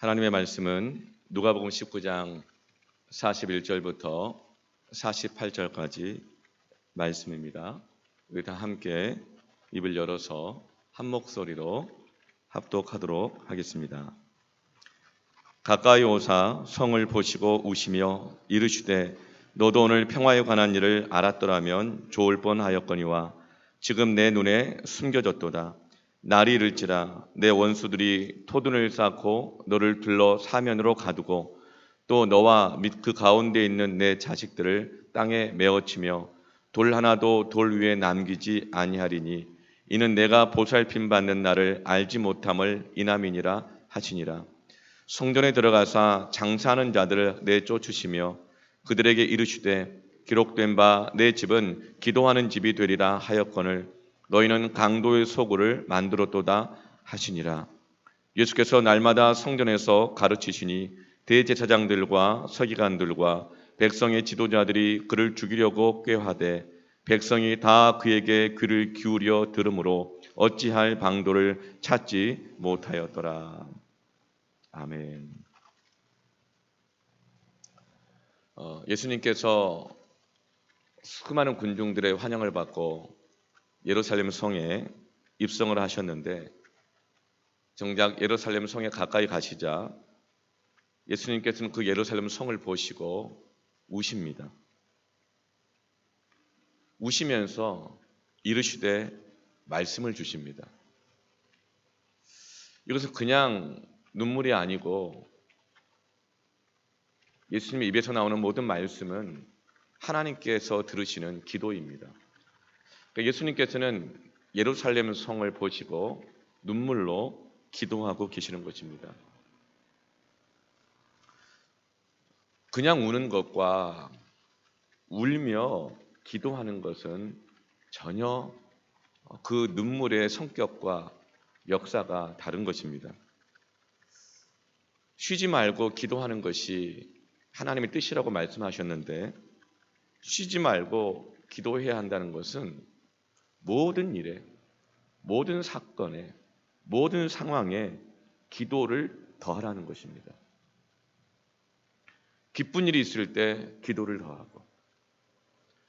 하나님의 말씀은 누가복음 19장 41절부터 48절까지 말씀입니다. 우리 다 함께 입을 열어서 한 목소리로 합독하도록 하겠습니다. 가까이 오사 성을 보시고 우시며 이르시되 너도 오늘 평화에 관한 일을 알았더라면 좋을 뻔하였거니와 지금 내 눈에 숨겨졌도다. 날이 이를지라 내 원수들이 토둔을 쌓고 너를 둘러 사면으로 가두고 또 너와 및 그 가운데 있는 내 자식들을 땅에 메어치며 돌 하나도 돌 위에 남기지 아니하리니 이는 내가 보살핌 받는 날을 알지 못함을 인함이니라 하시니라. 성전에 들어가사 장사하는 자들을 내쫓으시며 그들에게 이르시되 기록된 바 내 집은 기도하는 집이 되리라 하였거늘 너희는 강도의 소굴을 만들었도다 하시니라. 예수께서 날마다 성전에서 가르치시니 대제사장들과 서기관들과 백성의 지도자들이 그를 죽이려고 꾀하되 백성이 다 그에게 귀를 기울여 들으므로 어찌할 방도를 찾지 못하였더라. 아멘. 예수님께서 수많은 군중들의 환영을 받고 예루살렘 성에 입성을 하셨는데 정작 예루살렘 성에 가까이 가시자 예수님께서는 그 예루살렘 성을 보시고 우십니다. 우시면서 이르시되 말씀을 주십니다. 이것은 그냥 눈물이 아니고 예수님의 입에서 나오는 모든 말씀은 하나님께서 들으시는 기도입니다. 예수님께서는 예루살렘 성을 보시고 눈물로 기도하고 계시는 것입니다. 그냥 우는 것과 울며 기도하는 것은 전혀 그 눈물의 성격과 역사가 다른 것입니다. 쉬지 말고 기도하는 것이 하나님의 뜻이라고 말씀하셨는데 쉬지 말고 기도해야 한다는 것은 모든 일에, 모든 사건에, 모든 상황에 기도를 더하라는 것입니다. 기쁜 일이 있을 때 기도를 더하고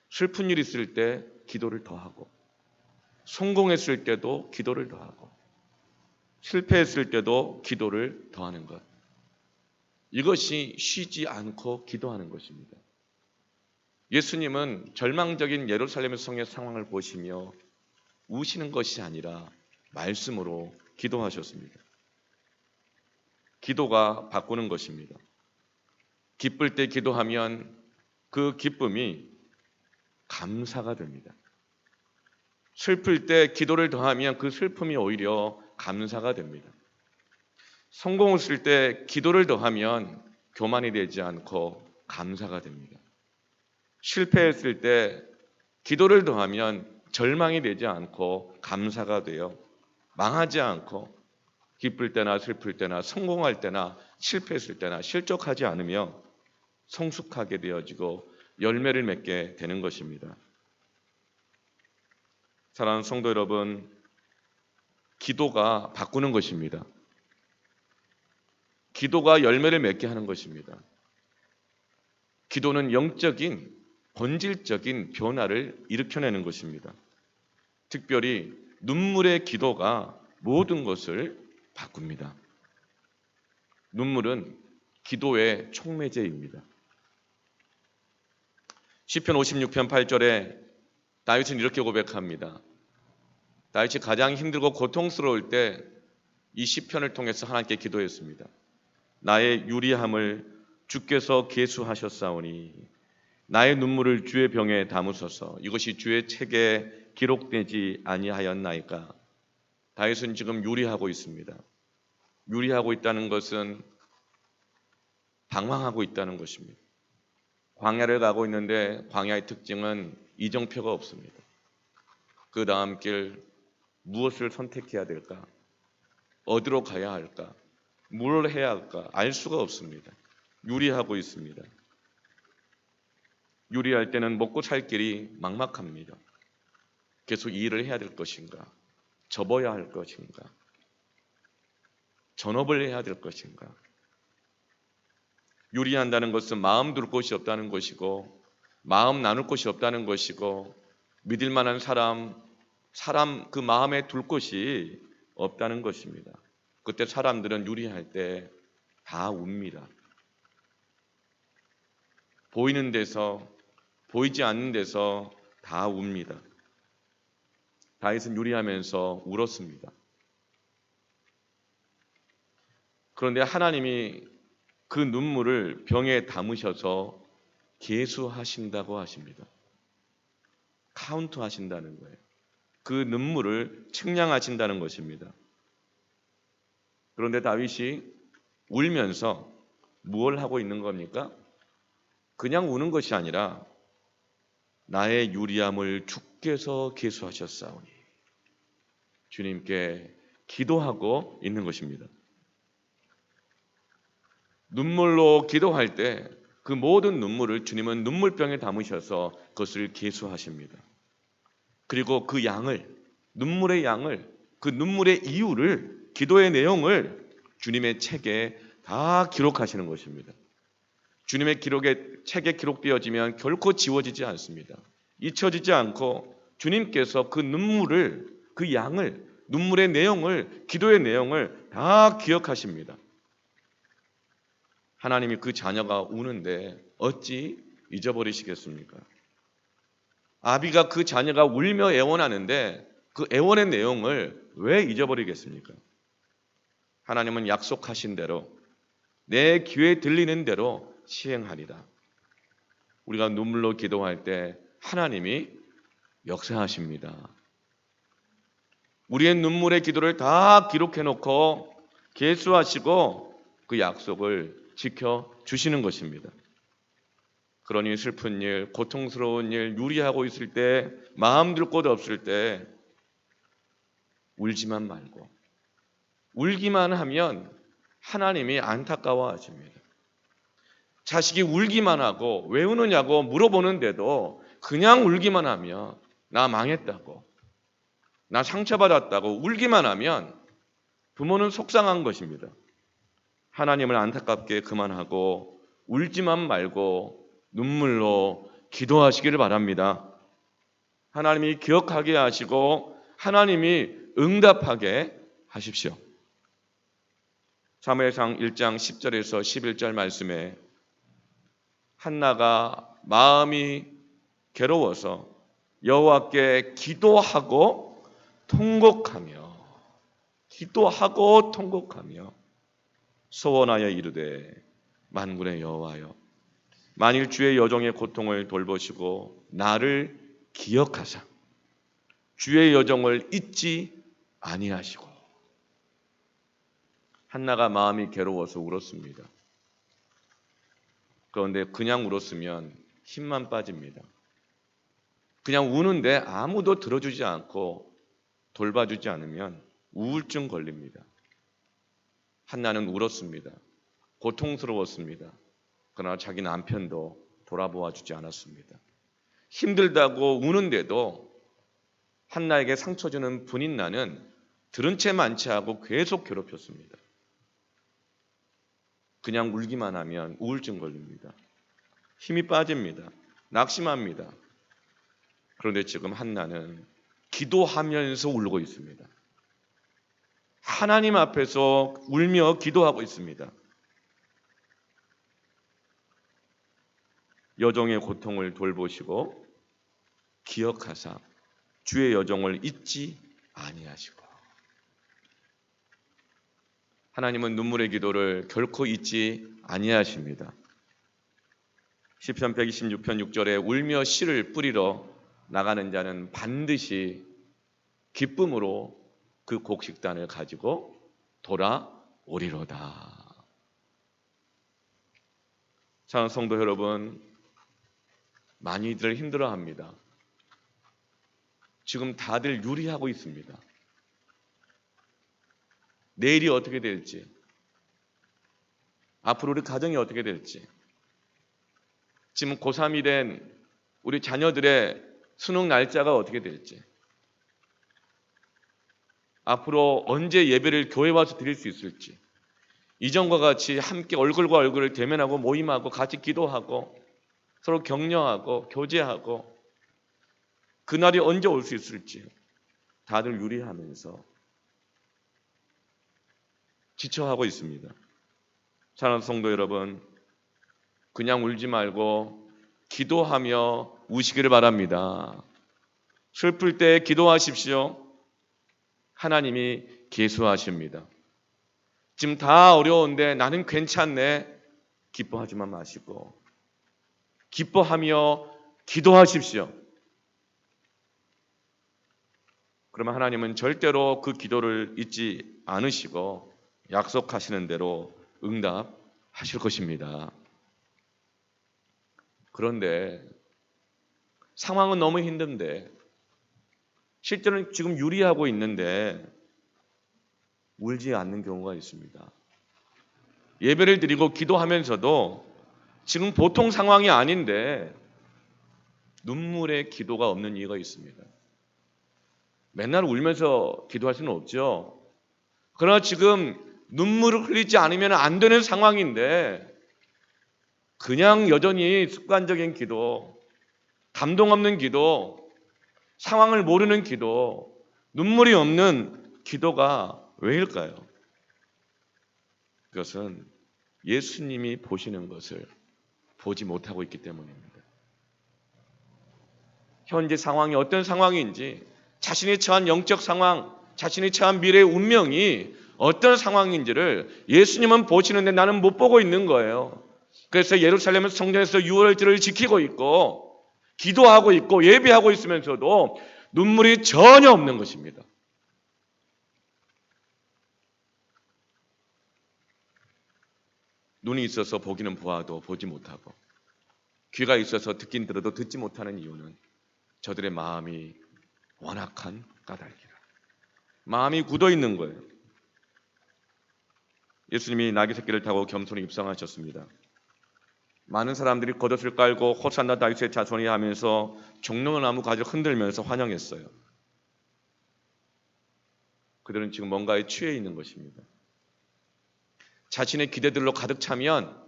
슬픈 일이 있을 때 기도를 더하고 성공했을 때도 기도를 더하고 실패했을 때도 기도를 더하는 것. 이것이 쉬지 않고 기도하는 것입니다. 예수님은 절망적인 예루살렘 성의 상황을 보시며 우시는 것이 아니라 말씀으로 기도하셨습니다. 기도가 바꾸는 것입니다. 기쁠 때 기도하면 그 기쁨이 감사가 됩니다. 슬플 때 기도를 더하면 그 슬픔이 오히려 감사가 됩니다. 성공했을 때 기도를 더하면 교만이 되지 않고 감사가 됩니다. 실패했을 때 기도를 더하면 절망이 되지 않고 감사가 되어 망하지 않고 기쁠 때나 슬플 때나 성공할 때나 실패했을 때나 실족하지 않으며 성숙하게 되어지고 열매를 맺게 되는 것입니다. 사랑하는 성도 여러분, 기도가 바꾸는 것입니다. 기도가 열매를 맺게 하는 것입니다. 기도는 영적인 본질적인 변화를 일으켜내는 것입니다. 특별히 눈물의 기도가 모든 것을 바꿉니다. 눈물은 기도의 촉매제입니다. 시편 56편 8절에 다윗은 이렇게 고백합니다. 다윗이 가장 힘들고 고통스러울 때 이 시편을 통해서 하나님께 기도했습니다. 나의 유리함을 주께서 계수하셨사오니 나의 눈물을 주의 병에 담으소서. 이것이 주의 책에 기록되지 아니하였나이까. 다윗은 지금 유리하고 있습니다. 유리하고 있다는 것은 방황하고 있다는 것입니다. 광야를 가고 있는데 광야의 특징은 이정표가 없습니다. 그 다음 길 무엇을 선택해야 될까? 어디로 가야 할까? 뭘 해야 할까? 알 수가 없습니다. 유리하고 있습니다. 유리할 때는 먹고 살 길이 막막합니다. 계속 일을 해야 될 것인가? 접어야 할 것인가? 전업을 해야 될 것인가? 요리한다는 것은 마음 둘 곳이 없다는 것이고, 마음 나눌 곳이 없다는 것이고, 믿을 만한 사람 그 마음에 둘 곳이 없다는 것입니다. 그때 사람들은 요리할 때 다 웁니다. 보이는 데서 보이지 않는 데서 다 웁니다. 다윗은 요리하면서 울었습니다. 그런데 하나님이 그 눈물을 병에 담으셔서 계수하신다고 하십니다. 카운트 하신다는 거예요. 그 눈물을 측량하신다는 것입니다. 그런데 다윗이 울면서 무엇을 하고 있는 겁니까? 그냥 우는 것이 아니라 나의 유리함을 주께서 계수하셨사오니 주님께 기도하고 있는 것입니다. 눈물로 기도할 때 그 모든 눈물을 주님은 눈물병에 담으셔서 그것을 계수하십니다. 그리고 그 양을, 눈물의 양을, 그 눈물의 이유를, 기도의 내용을 주님의 책에 다 기록하시는 것입니다. 주님의 책에 기록되어지면 결코 지워지지 않습니다. 잊혀지지 않고 주님께서 그 눈물을, 그 양을, 눈물의 내용을, 기도의 내용을 다 기억하십니다. 하나님이 그 자녀가 우는데 어찌 잊어버리시겠습니까? 아비가 그 자녀가 울며 애원하는데 그 애원의 내용을 왜 잊어버리겠습니까? 하나님은 약속하신 대로 내 귀에 들리는 대로 시행하리라. 우리가 눈물로 기도할 때 하나님이 역사하십니다. 우리의 눈물의 기도를 다 기록해 놓고 계수하시고 그 약속을 지켜주시는 것입니다. 그러니 슬픈 일, 고통스러운 일, 유리하고 있을 때, 마음 둘 곳 없을 때 울지만 말고, 울기만 하면 하나님이 안타까워하십니다. 자식이 울기만 하고 왜 우느냐고 물어보는데도 그냥 울기만 하면 나 망했다고, 나 상처받았다고 울기만 하면 부모는 속상한 것입니다. 하나님을 안타깝게 그만하고 울지만 말고 눈물로 기도하시기를 바랍니다. 하나님이 기억하게 하시고 하나님이 응답하게 하십시오. 사무엘상 1장 10절에서 11절 말씀에 한나가 마음이 괴로워서 여호와께 기도하고 통곡하며 소원하여 이르되 만군의 여호와여 만일 주의 여종의 고통을 돌보시고 나를 기억하사 주의 여종을 잊지 아니하시고. 한나가 마음이 괴로워서 울었습니다. 그런데 그냥 울었으면 힘만 빠집니다. 그냥 우는데 아무도 들어주지 않고 돌봐주지 않으면 우울증 걸립니다. 한나는 울었습니다. 고통스러웠습니다. 그러나 자기 남편도 돌아보아 주지 않았습니다. 힘들다고 우는데도 한나에게 상처 주는 분인나는 들은 채 많지 하고 계속 괴롭혔습니다. 그냥 울기만 하면 우울증 걸립니다. 힘이 빠집니다. 낙심합니다. 그런데 지금 한나는 기도하면서 울고 있습니다. 하나님 앞에서 울며 기도하고 있습니다. 여종의 고통을 돌보시고 기억하사 주의 여종을 잊지 아니하시고. 하나님은 눈물의 기도를 결코 잊지 아니하십니다. 시편 126편 6절에 울며 씨를 뿌리러 나가는 자는 반드시 기쁨으로 그 곡식단을 가지고 돌아오리로다. 사랑하는 성도 여러분, 많이들 힘들어합니다. 지금 다들 유리하고 있습니다. 내일이 어떻게 될지, 앞으로 우리 가정이 어떻게 될지, 지금 고3이 된 우리 자녀들의 수능 날짜가 어떻게 될지, 앞으로 언제 예배를 교회 와서 드릴 수 있을지, 이전과 같이 함께 얼굴과 얼굴을 대면하고 모임하고 같이 기도하고 서로 격려하고 교제하고 그날이 언제 올 수 있을지 다들 유리하면서 지쳐하고 있습니다. 사랑하는 성도 여러분, 그냥 울지 말고 기도하며 우시기를 바랍니다. 슬플 때 기도하십시오. 하나님이 계수하십니다. 지금 다 어려운데 나는 괜찮네. 기뻐하지만 마시고 기뻐하며 기도하십시오. 그러면 하나님은 절대로 그 기도를 잊지 않으시고 약속하시는 대로 응답하실 것입니다. 그런데 상황은 너무 힘든데 실제로는 지금 유리하고 있는데 울지 않는 경우가 있습니다. 예배를 드리고 기도하면서도 지금 보통 상황이 아닌데 눈물의 기도가 없는 이유가 있습니다. 맨날 울면서 기도할 수는 없죠. 그러나 지금 눈물을 흘리지 않으면 안 되는 상황인데 그냥 여전히 습관적인 기도, 감동 없는 기도, 상황을 모르는 기도, 눈물이 없는 기도가 왜일까요? 그것은 예수님이 보시는 것을 보지 못하고 있기 때문입니다. 현재 상황이 어떤 상황인지, 자신이 처한 영적 상황, 자신이 처한 미래의 운명이 어떤 상황인지를 예수님은 보시는데 나는 못 보고 있는 거예요. 그래서 예루살렘 성전에서 유월절을 지키고 있고 기도하고 있고 예배하고 있으면서도 눈물이 전혀 없는 것입니다. 눈이 있어서 보기는 보아도 보지 못하고 귀가 있어서 듣긴 들어도 듣지 못하는 이유는 저들의 마음이 완악한 까닭이라. 마음이 굳어 있는 거예요. 예수님이 나귀 새끼를 타고 겸손히 입성하셨습니다. 많은 사람들이 겉옷을 깔고 호산나 다윗의 자손이 하면서 종려나무 가지를 흔들면서 환영했어요. 그들은 지금 뭔가에 취해 있는 것입니다. 자신의 기대들로 가득 차면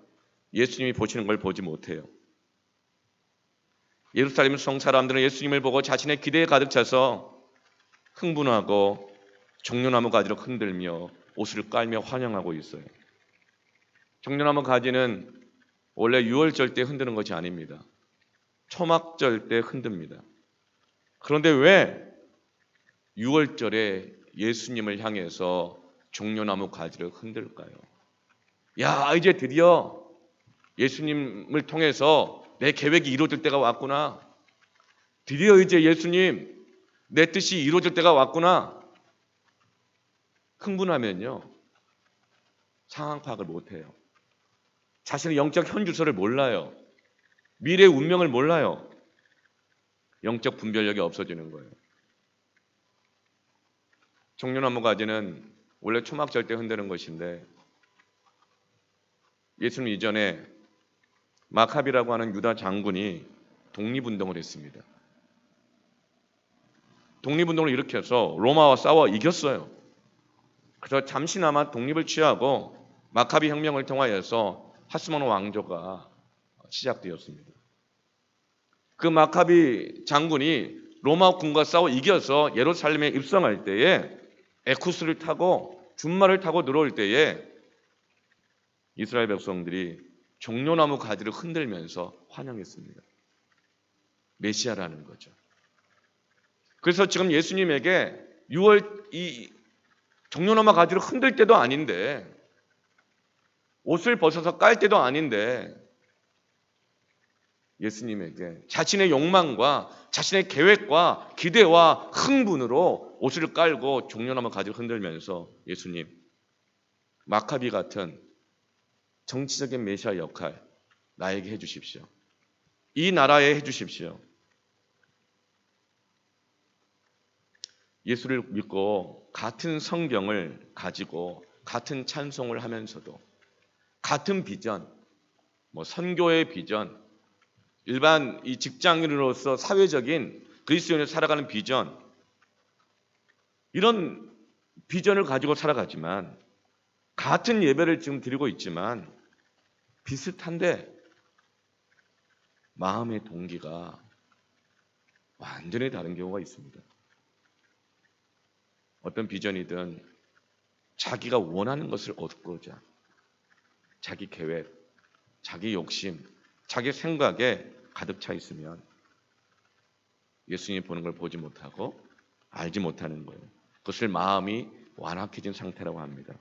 예수님이 보시는 걸 보지 못해요. 예루살렘 성 사람들은 예수님을 보고 자신의 기대에 가득 차서 흥분하고 종려나무 가지를 흔들며 옷을 깔며 환영하고 있어요. 종려나무 가지는 원래 유월절 때 흔드는 것이 아닙니다. 초막절 때 흔듭니다. 그런데 왜 유월절에 예수님을 향해서 종려나무 가지를 흔들까요? 야, 이제 드디어 예수님을 통해서 내 계획이 이루어질 때가 왔구나. 드디어 이제 예수님 내 뜻이 이루어질 때가 왔구나. 흥분하면요 상황 파악을 못해요. 자신의 영적 현주소를 몰라요. 미래의 운명을 몰라요. 영적 분별력이 없어지는 거예요. 종려나무 가지는 원래 초막절 때 흔드는 것인데 예수님 이전에 마카비라고 하는 유다 장군이 독립운동을 했습니다. 독립운동을 일으켜서 로마와 싸워 이겼어요. 그래서 잠시나마 독립을 취하고 마카비 혁명을 통하여서 하스몬 왕조가 시작되었습니다. 그 마카비 장군이 로마 군과 싸워 이겨서 예루살렘에 입성할 때에 에쿠스를 타고 준말을 타고 들어올 때에 이스라엘 백성들이 종려나무 가지를 흔들면서 환영했습니다. 메시아라는 거죠. 그래서 지금 예수님에게 이 종려나무 가지를 흔들 때도 아닌데 옷을 벗어서 깔 때도 아닌데 예수님에게 자신의 욕망과 자신의 계획과 기대와 흥분으로 옷을 깔고 종려나무 가지를 흔들면서 예수님 마카비 같은 정치적인 메시아 역할 나에게 해주십시오. 이 나라에 해주십시오. 예수를 믿고 같은 성경을 가지고 같은 찬송을 하면서도 같은 비전, 선교의 비전, 일반 이 직장인으로서 사회적인 그리스도인으로 살아가는 비전, 이런 비전을 가지고 살아가지만 같은 예배를 지금 드리고 있지만 비슷한데 마음의 동기가 완전히 다른 경우가 있습니다. 어떤 비전이든 자기가 원하는 것을 얻고자 자기 계획, 자기 욕심, 자기 생각에 가득 차 있으면 예수님이 보는 걸 보지 못하고 알지 못하는 거예요. 그것을 마음이 완악해진 상태라고 합니다.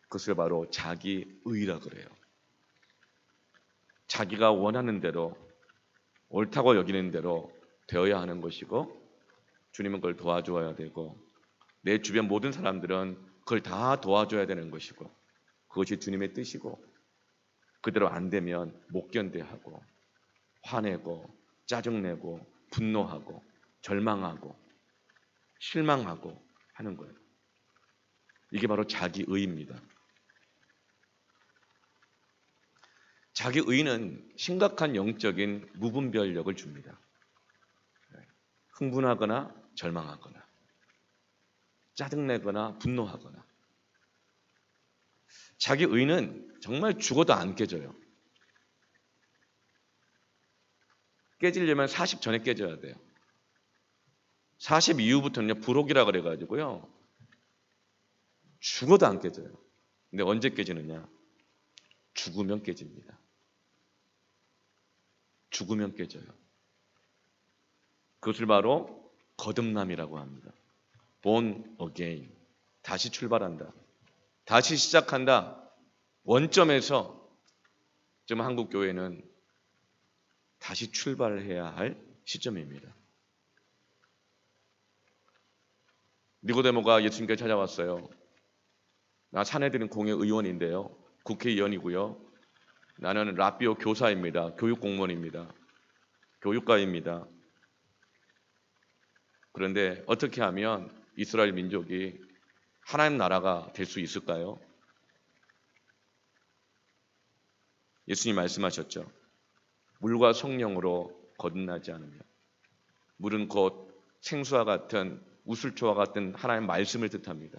그것을 바로 자기의라 그래요. 자기가 원하는 대로 옳다고 여기는 대로 되어야 하는 것이고 주님은 그걸 도와줘야 되고 내 주변 모든 사람들은 그걸 다 도와줘야 되는 것이고 그것이 주님의 뜻이고 그대로 안 되면 못 견뎌하고 화내고 짜증내고 분노하고 절망하고 실망하고 하는 거예요. 이게 바로 자기의입니다. 자기의는 심각한 영적인 무분별력을 줍니다. 흥분하거나 절망하거나 짜증내거나 분노하거나 자기의는 정말 죽어도 안 깨져요. 깨지려면 40 전에 깨져야 돼요. 40 이후부터는 불혹이라 그래가지고요. 죽어도 안 깨져요. 근데 언제 깨지느냐? 죽으면 깨집니다. 죽으면 깨져요. 그것을 바로 거듭남이라고 합니다. Born again. 다시 출발한다. 다시 시작한다. 원점에서 지금 한국 교회는 다시 출발해야 할 시점입니다. 니고데모가 예수님께 찾아왔어요. 나 사내들인 공회 의원인데요. 국회의원이고요. 나는 라비오 교사입니다. 교육공무원입니다. 교육가입니다. 그런데 어떻게 하면 이스라엘 민족이 하나님 나라가 될 수 있을까요? 예수님 말씀하셨죠. 물과 성령으로 거듭나지 않으면. 물은 곧 생수와 같은 우슬초와 같은 하나님의 말씀을 뜻합니다.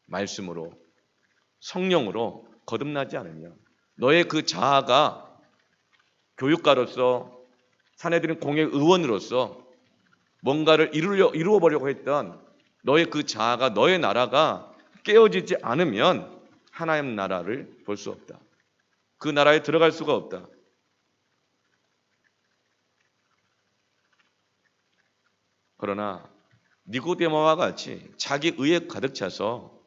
말씀으로 성령으로 거듭나지 않으면 너의 그 자아가 교육가로서 사내들인 공회 의원으로서 뭔가를 이루어 보려고 했던 너의 그 자아가 너의 나라가 깨어지지 않으면 하나님 나라를 볼 수 없다. 그 나라에 들어갈 수가 없다. 그러나 니고데모와 같이 자기 의에 가득 차서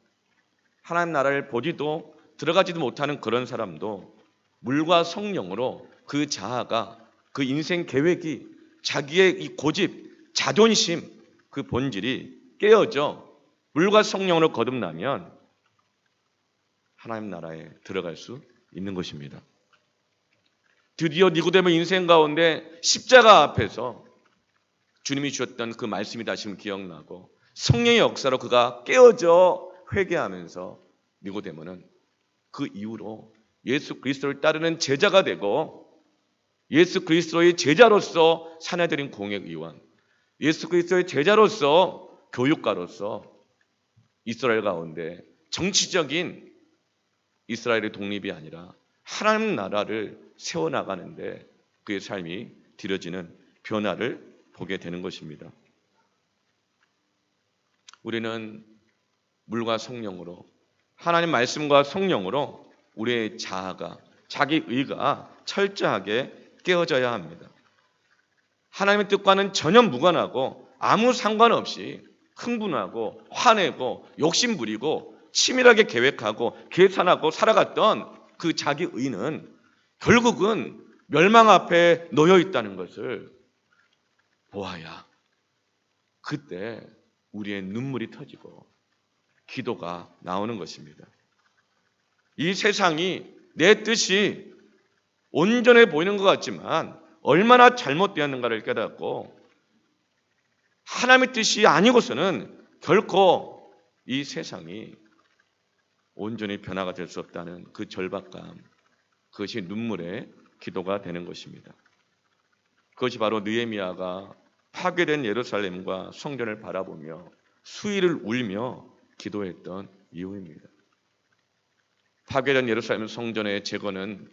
하나님 나라를 보지도 들어가지도 못하는 그런 사람도 물과 성령으로 그 자아가 그 인생 계획이 자기의 이 고집, 자존심 그 본질이 깨어져 물과 성령으로 거듭나면 하나님 나라에 들어갈 수 있는 것입니다. 드디어 니고데모 인생 가운데 십자가 앞에서 주님이 주셨던 그 말씀이 다시 기억나고 성령의 역사로 그가 깨어져 회개하면서 니고데모는 그 이후로 예수 그리스도를 따르는 제자가 되고 예수 그리스도의 제자로서 사내들인 공회의원, 예수 그리스도의 제자로서 교육가로서 이스라엘 가운데 정치적인 이스라엘의 독립이 아니라 하나님 나라를 세워나가는데 그의 삶이 들여지는 변화를 보게 되는 것입니다. 우리는 물과 성령으로 하나님 말씀과 성령으로 우리의 자아가 자기 의가 철저하게 깨어져야 합니다. 하나님의 뜻과는 전혀 무관하고 아무 상관없이 흥분하고 화내고 욕심부리고 치밀하게 계획하고 계산하고 살아갔던 그 자기 의는 결국은 멸망 앞에 놓여 있다는 것을 보아야 그때 우리의 눈물이 터지고 기도가 나오는 것입니다. 이 세상이 내 뜻이 온전해 보이는 것 같지만 얼마나 잘못되었는가를 깨닫고 하나님의 뜻이 아니고서는 결코 이 세상이 온전히 변화가 될 수 없다는 그 절박감, 그것이 눈물의 기도가 되는 것입니다. 그것이 바로 느헤미야가 파괴된 예루살렘과 성전을 바라보며 수일을 울며 기도했던 이후입니다. 파괴된 예루살렘 성전의 재건은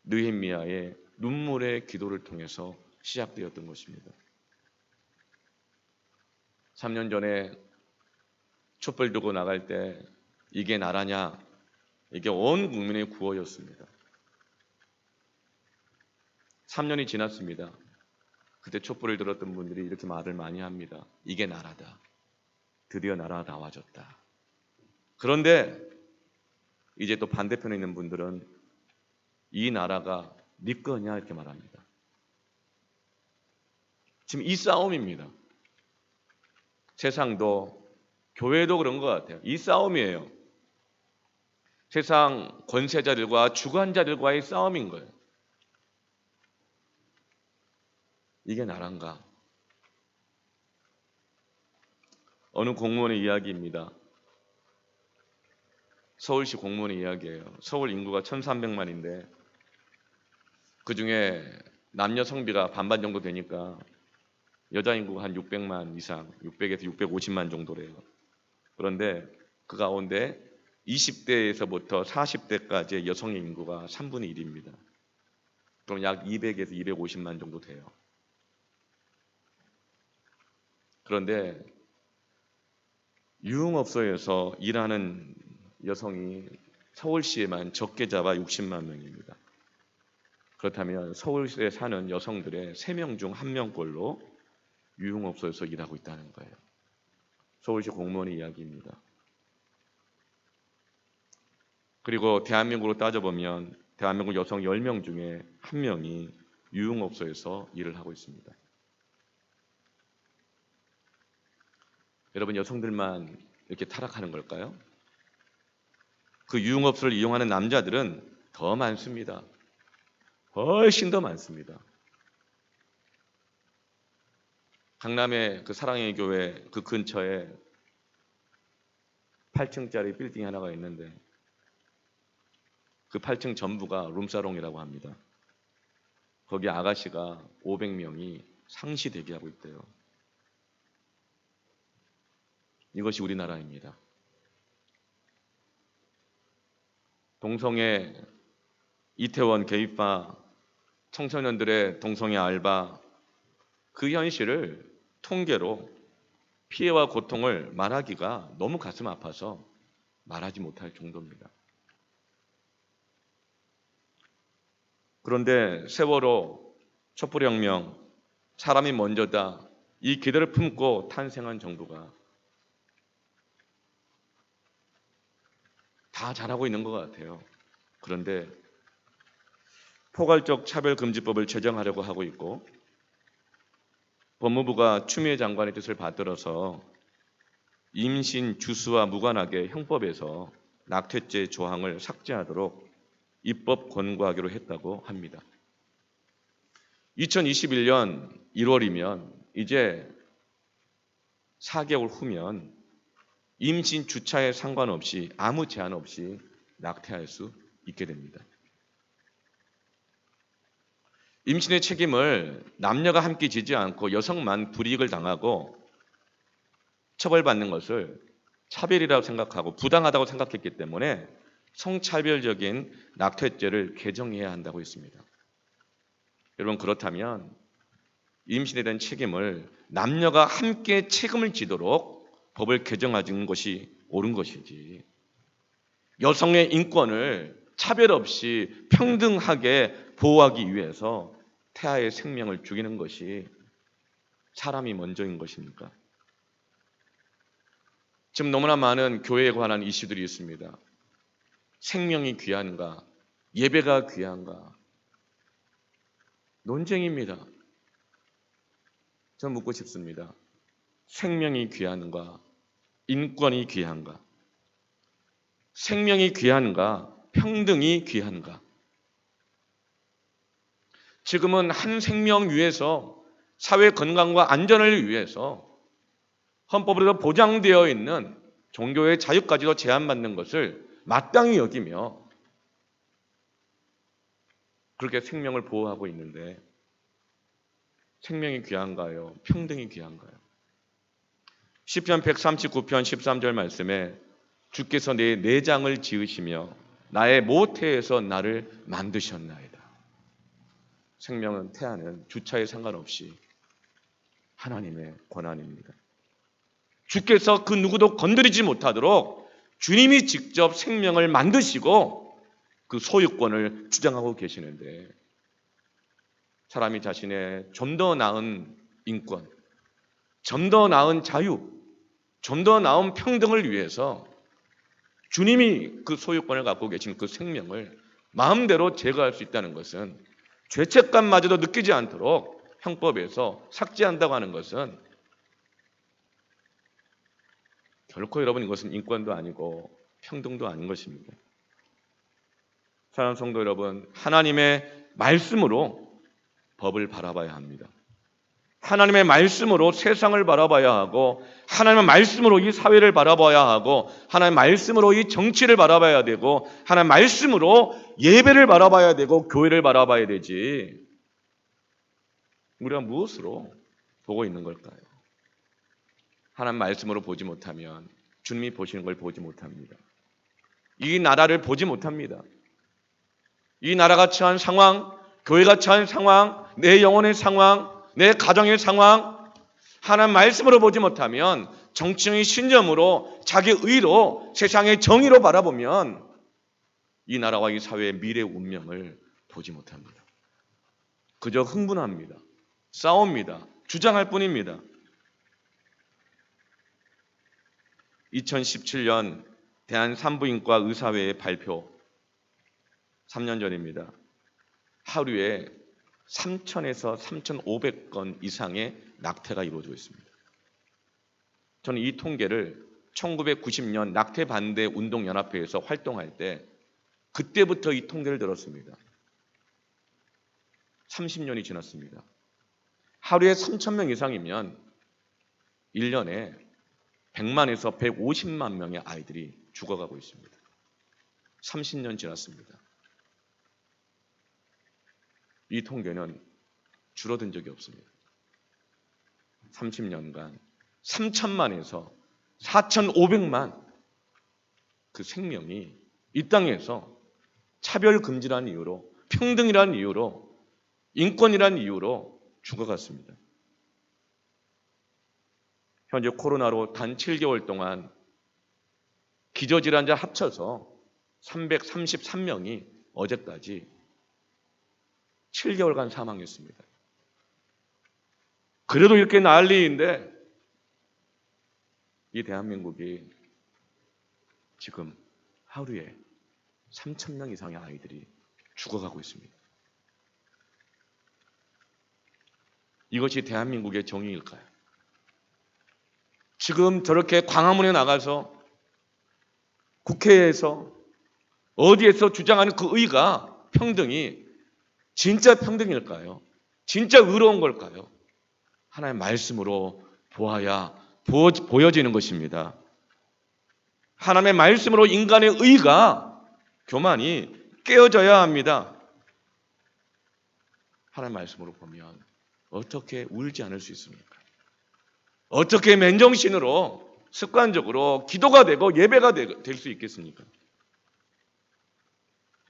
느헤미야의 눈물의 기도를 통해서 시작되었던 것입니다. 3년 전에 촛불 들고 나갈 때 이게 나라냐? 이게 온 국민의 구호였습니다. 3년이 지났습니다. 그때 촛불을 들었던 분들이 이렇게 말을 많이 합니다. 이게 나라다. 드디어 나라가 나와졌다. 그런데 이제 또 반대편에 있는 분들은 이 나라가 네 거냐 이렇게 말합니다. 지금 이 싸움입니다. 세상도 교회도 그런 것 같아요. 이 싸움이에요. 세상 권세자들과 주관자들과의 싸움인 거예요. 이게 나란가? 어느 공무원의 이야기입니다. 서울시 공무원의 이야기예요. 서울 인구가 1300만인데 그중에 남녀 성비가 반반 정도 되니까 여자 인구가 한 600만 이상, 600에서 650만 정도래요. 그런데 그 가운데 20대에서부터 40대까지의 여성의 인구가 3분의 1입니다. 그럼 약 200에서 250만 정도 돼요. 그런데 유흥업소에서 일하는 여성이 서울시에만 적게 잡아 60만 명입니다. 그렇다면 서울시에 사는 여성들의 3명 중 1명꼴로 유흥업소에서 일하고 있다는 거예요. 서울시 공무원의 이야기입니다. 그리고 대한민국으로 따져보면 대한민국 여성 10명 중에 1명이 유흥업소에서 일을 하고 있습니다. 여러분, 여성들만 이렇게 타락하는 걸까요? 그 유흥업소를 이용하는 남자들은 더 많습니다. 훨씬 더 많습니다. 강남의 그 사랑의 교회 그 근처에 8층짜리 빌딩이 하나가 있는데 그 8층 전부가 룸사롱이라고 합니다. 거기 아가씨가 500명이 상시 대기하고 있대요. 이것이 우리나라입니다. 동성애, 이태원 게이바, 청소년들의 동성애 알바, 그 현실을 통계로 피해와 고통을 말하기가 너무 가슴 아파서 말하지 못할 정도입니다. 그런데 세월호, 촛불혁명, 사람이 먼저다, 이 기대를 품고 탄생한 정부가 다 잘하고 있는 것 같아요. 그런데 포괄적 차별금지법을 제정하려고 하고 있고 법무부가 추미애 장관의 뜻을 받들어서 임신 주수와 무관하게 형법에서 낙태죄 조항을 삭제하도록 입법 권고하기로 했다고 합니다. 2021년 1월이면 이제 4개월 후면 임신 주차에 상관없이 아무 제한 없이 낙태할 수 있게 됩니다. 임신의 책임을 남녀가 함께 지지 않고 여성만 불이익을 당하고 처벌받는 것을 차별이라고 생각하고 부당하다고 생각했기 때문에 성차별적인 낙태죄를 개정해야 한다고 했습니다. 여러분, 그렇다면 임신에 대한 책임을 남녀가 함께 책임을 지도록 법을 개정하는 것이 옳은 것이지 여성의 인권을 차별 없이 평등하게 보호하기 위해서 태아의 생명을 죽이는 것이 사람이 먼저인 것입니까? 지금 너무나 많은 교회에 관한 이슈들이 있습니다. 생명이 귀한가? 예배가 귀한가? 논쟁입니다. 저는 묻고 싶습니다. 생명이 귀한가? 인권이 귀한가? 생명이 귀한가? 평등이 귀한가? 지금은 한 생명 위해서 사회 건강과 안전을 위해서 헌법으로 보장되어 있는 종교의 자유까지도 제한받는 것을 마땅히 여기며 그렇게 생명을 보호하고 있는데 생명이 귀한가요? 평등이 귀한가요? 시편 139편 13절 말씀에 주께서 내 내장을 지으시며 나의 모태에서 나를 만드셨나이다. 생명은 태아는 주차에 상관없이 하나님의 권한입니다. 주께서 그 누구도 건드리지 못하도록 주님이 직접 생명을 만드시고 그 소유권을 주장하고 계시는데, 사람이 자신의 좀 더 나은 인권, 좀 더 나은 자유, 좀 더 나은 평등을 위해서 주님이 그 소유권을 갖고 계신 그 생명을 마음대로 제거할 수 있다는 것은, 죄책감마저도 느끼지 않도록 형법에서 삭제한다고 하는 것은 결코 여러분 이것은 인권도 아니고 평등도 아닌 것입니다. 사랑하는 성도 여러분, 하나님의 말씀으로 법을 바라봐야 합니다. 하나님의 말씀으로 세상을 바라봐야 하고, 하나님의 말씀으로 이 사회를 바라봐야 하고, 하나님의 말씀으로 이 정치를 바라봐야 되고, 하나님의 말씀으로 예배를 바라봐야 되고, 교회를 바라봐야 되지. 우리가 무엇으로 보고 있는 걸까요? 하나님 말씀으로 보지 못하면 주님이 보시는 걸 보지 못합니다. 이 나라를 보지 못합니다. 이 나라가 처한 상황, 교회가 처한 상황, 내 영혼의 상황, 내 가정의 상황, 하나님 말씀으로 보지 못하면 정치적인 신념으로, 자기 의로, 세상의 정의로 바라보면 이 나라와 이 사회의 미래 운명을 보지 못합니다. 그저 흥분합니다. 싸웁니다. 주장할 뿐입니다. 2017년 대한산부인과의사회의 발표, 3년 전입니다. 하루에 3,000에서 3,500건 이상의 낙태가 이루어지고 있습니다. 저는 이 통계를 1990년 낙태 반대 운동연합회에서 활동할 때 그때부터 이 통계를 들었습니다. 30년이 지났습니다. 하루에 3,000명 이상이면 1년에 100만에서 150만 명의 아이들이 죽어가고 있습니다. 30년 지났습니다. 이 통계는 줄어든 적이 없습니다. 30년간 3,000만에서 4,500만 그 생명이 이 땅에서 차별금지라는 이유로, 평등이라는 이유로, 인권이라는 이유로 죽어갔습니다. 현재 코로나로 단 7개월 동안 기저질환자 합쳐서 333명이 어제까지 7개월간 사망했습니다. 그래도 이렇게 난리인데 이 대한민국이 지금 하루에 3,000명 이상의 아이들이 죽어가고 있습니다. 이것이 대한민국의 정의일까요? 지금 저렇게 광화문에 나가서 국회에서 어디에서 주장하는 그 의가, 평등이 진짜 평등일까요? 진짜 의로운 걸까요? 하나님의 말씀으로 보아야 보여지는 것입니다. 하나님의 말씀으로 인간의 의가, 교만이 깨어져야 합니다. 하나님의 말씀으로 보면 어떻게 울지 않을 수 있습니까? 어떻게 맨정신으로 습관적으로 기도가 되고 예배가 될 수 있겠습니까?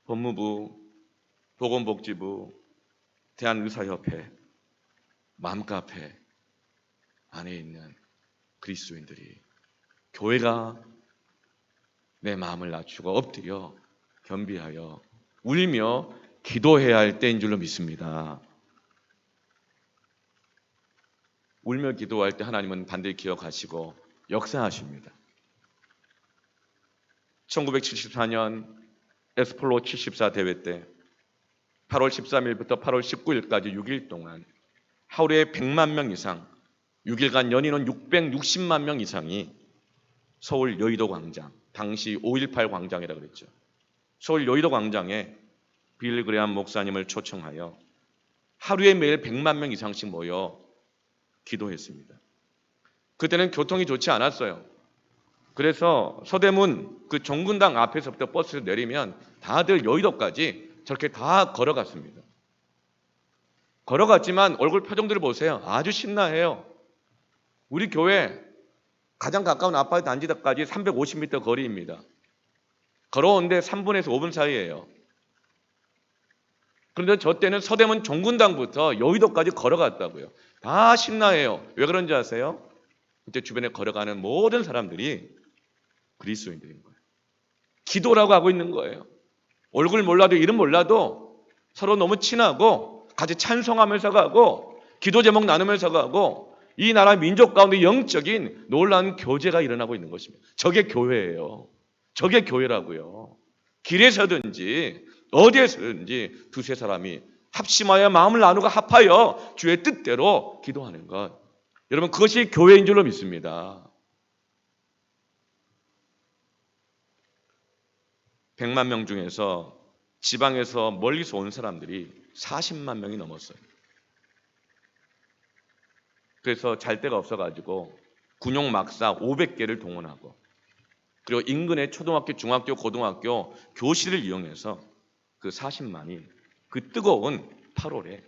법무부, 보건복지부, 대한의사협회, 맘카페 안에 있는 그리스도인들이, 교회가 내 마음을 낮추고 엎드려 겸비하여 울며 기도해야 할 때인 줄로 믿습니다. 울며 기도할 때 하나님은 반드시 기억하시고 역사하십니다. 1974년 에스폴로 74 대회 때 8월 13일부터 8월 19일까지 6일 동안 하루에 100만 명 이상, 6일간 연인원 660만 명 이상이 서울 여의도 광장, 당시 5.18 광장이라고 그랬죠. 서울 여의도 광장에 빌리 그레엄 목사님을 초청하여 하루에 매일 100만 명 이상씩 모여 기도했습니다. 그때는 교통이 좋지 않았어요. 그래서 서대문 그 종근당 앞에서부터 버스를 내리면 다들 여의도까지 저렇게 다 걸어갔습니다. 걸어갔지만 얼굴 표정들을 보세요. 아주 신나해요. 우리 교회 가장 가까운 아파트 단지까지 350m 거리입니다. 걸어오는데 3분에서 5분 사이예요. 그런데 저 때는 서대문 종군당부터 여의도까지 걸어갔다고요. 다 신나해요. 왜 그런지 아세요? 그때 주변에 걸어가는 모든 사람들이 그리스도인들인 거예요. 기도라고 하고 있는 거예요. 얼굴 몰라도 이름 몰라도 서로 너무 친하고 같이 찬송하면서 가고 기도 제목 나누면서 가고 이 나라 민족 가운데 영적인 놀라운 교제가 일어나고 있는 것입니다. 저게 교회예요. 저게 교회라고요. 길에서든지 어디에서든지 두세 사람이 합심하여 마음을 나누고 합하여 주의 뜻대로 기도하는 것. 여러분 그것이 교회인 줄로 믿습니다. 100만 명 중에서 지방에서 멀리서 온 사람들이 40만 명이 넘었어요. 그래서 잘 데가 없어가지고 군용 막사 500개를 동원하고 그리고 인근의 초등학교, 중학교, 고등학교 교실을 이용해서 그 40만이 그 뜨거운 8월에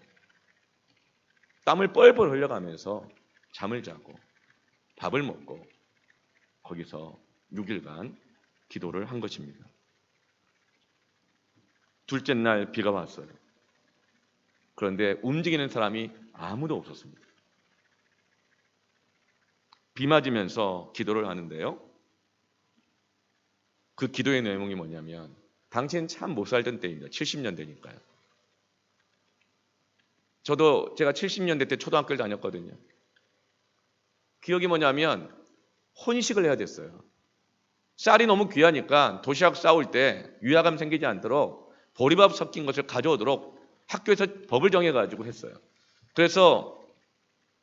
땀을 뻘뻘 흘려가면서 잠을 자고 밥을 먹고 거기서 6일간 기도를 한 것입니다. 둘째 날 비가 왔어요. 그런데 움직이는 사람이 아무도 없었습니다. 비 맞으면서 기도를 하는데요. 그 기도의 내용이 뭐냐면 당시엔 참 못 살던 때입니다. 70년대니까요. 저도 제가 70년대 때 초등학교를 다녔거든요. 기억이 뭐냐면 혼식을 해야 됐어요. 쌀이 너무 귀하니까 도시락 싸올 때 위화감 생기지 않도록 보리밥 섞인 것을 가져오도록 학교에서 법을 정해가지고 했어요. 그래서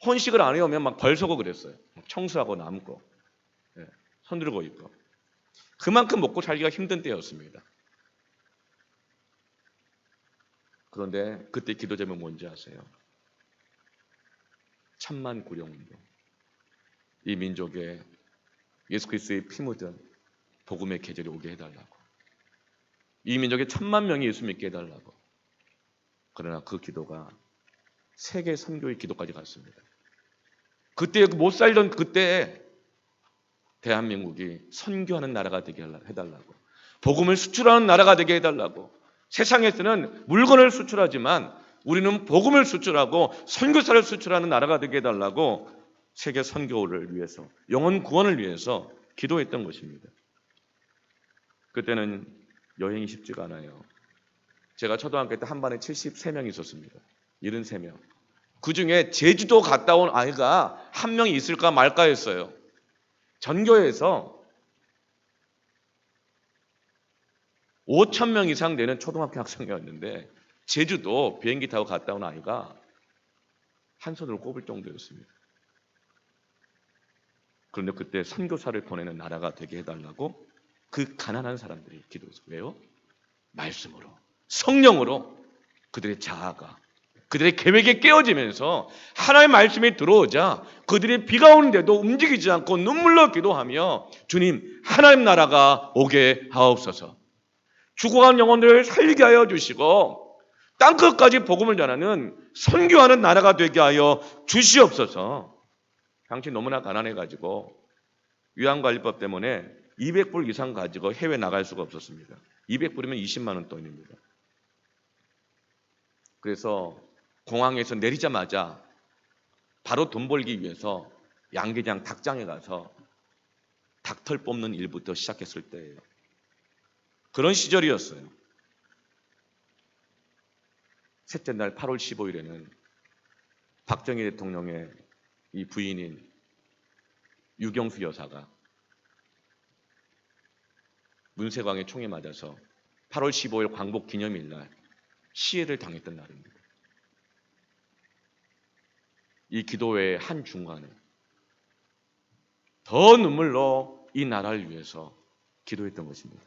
혼식을 안 해오면 막 벌서고 그랬어요. 청소하고 남고 손 들고 있고 그만큼 먹고 살기가 힘든 때였습니다. 그런데 그때 기도 제목 뭔지 아세요? 천만 구령운동. 이 민족에 예수 그리스도의 피 묻은 복음의 계절이 오게 해달라고. 이 민족에 1000만 명이 예수 믿게 해달라고. 그러나 그 기도가 세계 선교의 기도까지 갔습니다. 그때 못 살던 그때 대한민국이 선교하는 나라가 되게 해달라고. 복음을 수출하는 나라가 되게 해달라고. 세상에서는 물건을 수출하지만 우리는 복음을 수출하고 선교사를 수출하는 나라가 되게 해달라고 세계 선교를 위해서 영혼 구원을 위해서 기도했던 것입니다. 그때는 여행이 쉽지가 않아요. 제가 초등학교 때 한 반에 73명이 있었습니다. 73명. 그중에 제주도 갔다 온 아이가 한 명이 있을까 말까 했어요. 전교에서 5,000명 이상 되는 초등학교 학생이었는데 제주도 비행기 타고 갔다 온 아이가 한 손으로 꼽을 정도였습니다. 그런데 그때 선교사를 보내는 나라가 되게 해달라고 그 가난한 사람들이 기도했어요. 왜요? 말씀으로, 성령으로 그들의 자아가, 그들의 계획이 깨어지면서 하나님의 말씀이 들어오자 그들이 비가 오는데도 움직이지 않고 눈물로 기도하며 주님 하나님 나라가 오게 하옵소서. 죽어간 영혼들을 살리게 하여 주시고 땅끝까지 복음을 전하는 선교하는 나라가 되게 하여 주시옵소서. 당시 너무나 가난해가지고 위안관리법 때문에 200불 이상 가지고 해외 나갈 수가 없었습니다. 200불이면 20만 원 돈입니다. 그래서 공항에서 내리자마자 바로 돈 벌기 위해서 양계장 닭장에 가서 닭털 뽑는 일부터 시작했을 때예요. 그런 시절이었어요. 셋째 날 8월 15일에는 박정희 대통령의 이 부인인 유경수 여사가 문세광의 총에 맞아서 8월 15일 광복 기념일 날 시해를 당했던 날입니다. 이 기도회의 한 중간에 더 눈물로 이 나라를 위해서 기도했던 것입니다.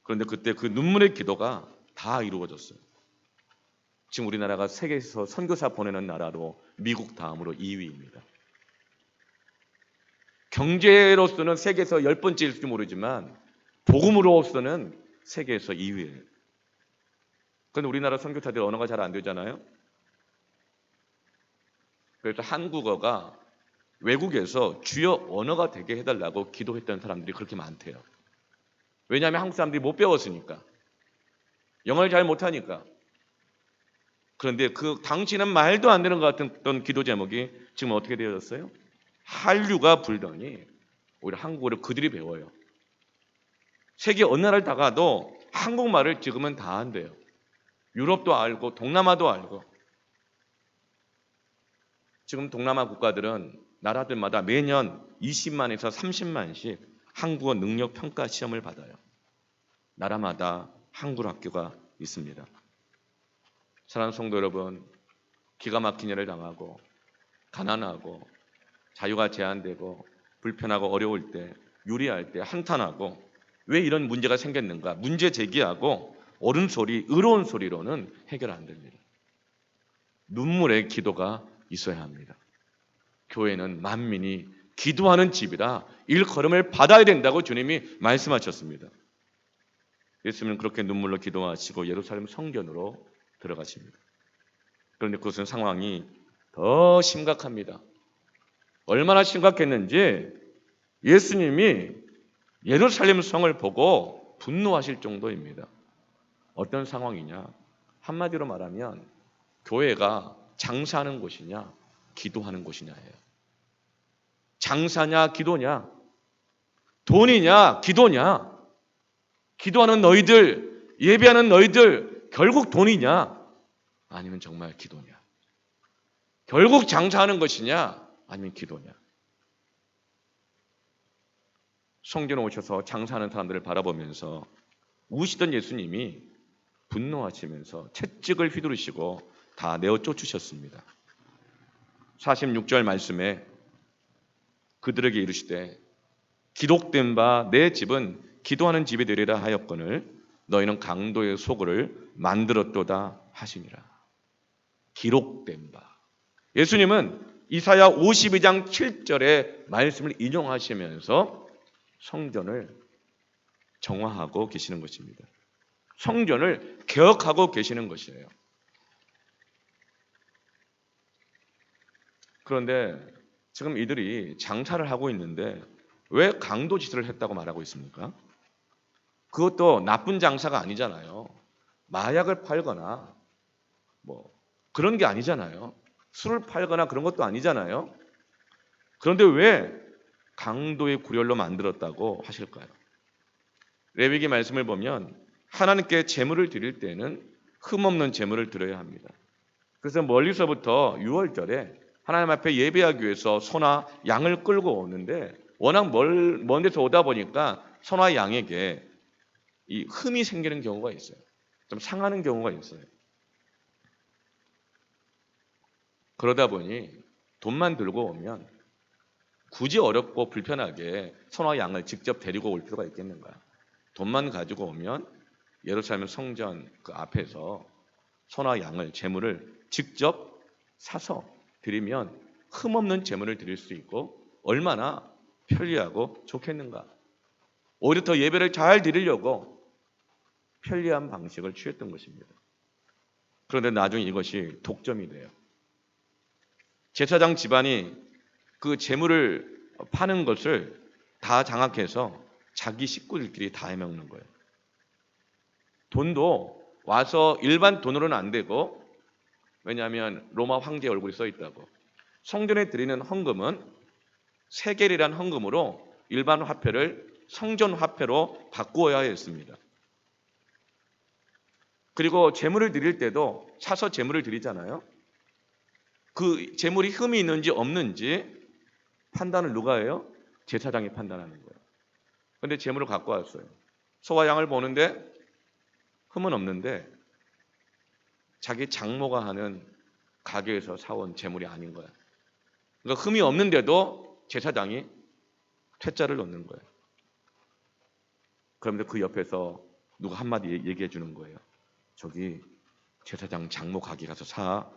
그런데 그때 그 눈물의 기도가 다 이루어졌어요. 지금 우리나라가 세계에서 선교사 보내는 나라로 미국 다음으로 2위입니다. 경제로서는 세계에서 10번째일지 모르지만 복음으로서는 세계에서 2위예요. 그런데 우리나라 선교사들 언어가 잘 안 되잖아요. 그래서 한국어가 외국에서 주요 언어가 되게 해달라고 기도했던 사람들이 그렇게 많대요. 왜냐하면 한국 사람들이 못 배웠으니까. 영어를 잘 못하니까. 그런데 그 당시는 말도 안 되는 것 같은 기도 제목이 지금 어떻게 되어졌어요? 한류가 불더니 오히려 한국어를 그들이 배워요. 세계 어느 나라를 다 가도 한국말을 지금은 다 한대요. 유럽도 알고 동남아도 알고. 지금 동남아 국가들은 나라들마다 매년 20만에서 30만씩 한국어 능력 평가 시험을 받아요. 나라마다 한글 학교가 있습니다. 사랑하는 성도 여러분, 기가 막힌 일을 당하고 가난하고 자유가 제한되고 불편하고 어려울 때, 유리할 때 한탄하고 왜 이런 문제가 생겼는가 문제 제기하고 옳은 소리, 의로운 소리로는 해결 안 됩니다. 눈물의 기도가 있어야 합니다. 교회는 만민이 기도하는 집이라 일컬음을 받아야 된다고 주님이 말씀하셨습니다. 예수님은 그렇게 눈물로 기도하시고 예루살렘 성전으로 들어가십니다. 그런데 그것은 상황이 더 심각합니다. 얼마나 심각했는지 예수님이 예루살렘 성을 보고 분노하실 정도입니다. 어떤 상황이냐? 한마디로 말하면 교회가 장사하는 곳이냐 기도하는 곳이냐예요. 장사냐 기도냐, 돈이냐 기도냐, 기도하는 너희들, 예배하는 너희들 결국 돈이냐 아니면 정말 기도냐, 결국 장사하는 것이냐 아니면 기도냐. 성전에 오셔서 장사하는 사람들을 바라보면서 우시던 예수님이 분노하시면서 채찍을 휘두르시고 다 내어 쫓으셨습니다. 46절 말씀에 그들에게 이르시되 기록된 바 내 집은 기도하는 집이 되리라 하였거늘 너희는 강도의 소굴을 만들었도다 하시니라. 기록된 바. 예수님은 이사야 52장 7절의 말씀을 인용하시면서 성전을 정화하고 계시는 것입니다. 성전을 개혁하고 계시는 것이에요. 그런데 지금 이들이 장사를 하고 있는데 왜 강도 짓을 했다고 말하고 있습니까? 그것도 나쁜 장사가 아니잖아요. 마약을 팔거나 뭐 그런 게 아니잖아요. 술을 팔거나 그런 것도 아니잖아요. 그런데 왜 강도의 구렬로 만들었다고 하실까요? 레위기 말씀을 보면 하나님께 제물을 드릴 때는 흠없는 제물을 드려야 합니다. 그래서 멀리서부터 6월절에 하나님 앞에 예배하기 위해서 소나 양을 끌고 오는데 워낙 먼 데서 오다 보니까 소나 양에게 이 흠이 생기는 경우가 있어요. 좀 상하는 경우가 있어요. 그러다 보니 돈만 들고 오면 굳이 어렵고 불편하게 소나 양을 직접 데리고 올 필요가 있겠는가? 돈만 가지고 오면 예루살렘 성전 그 앞에서 소나 양을 제물을 직접 사서 드리면 흠없는 제물을 드릴 수 있고 얼마나 편리하고 좋겠는가. 오히려 더 예배를 잘 드리려고 편리한 방식을 취했던 것입니다. 그런데 나중에 이것이 독점이 돼요. 제사장 집안이 그 제물을 파는 것을 다 장악해서 자기 식구들끼리 다 해먹는 거예요. 돈도 와서 일반 돈으로는 안 되고, 왜냐하면 로마 황제 얼굴이 써 있다고. 성전에 드리는 헌금은 세겔이란 헌금으로 일반 화폐를 성전 화폐로 바꾸어야 했습니다. 그리고 제물을 드릴 때도 사서 제물을 드리잖아요. 그 제물이 흠이 있는지 없는지 판단을 누가 해요? 제사장이 판단하는 거예요. 그런데 제물을 갖고 왔어요. 소와 양을 보는데 흠은 없는데 자기 장모가 하는 가게에서 사온 제물이 아닌 거야. 그러니까 흠이 없는데도 제사장이 퇴짜를 넣는 거예요. 그런데 그 옆에서 누가 한마디 얘기해 주는 거예요. 저기 제사장 장모 가게 가서 사.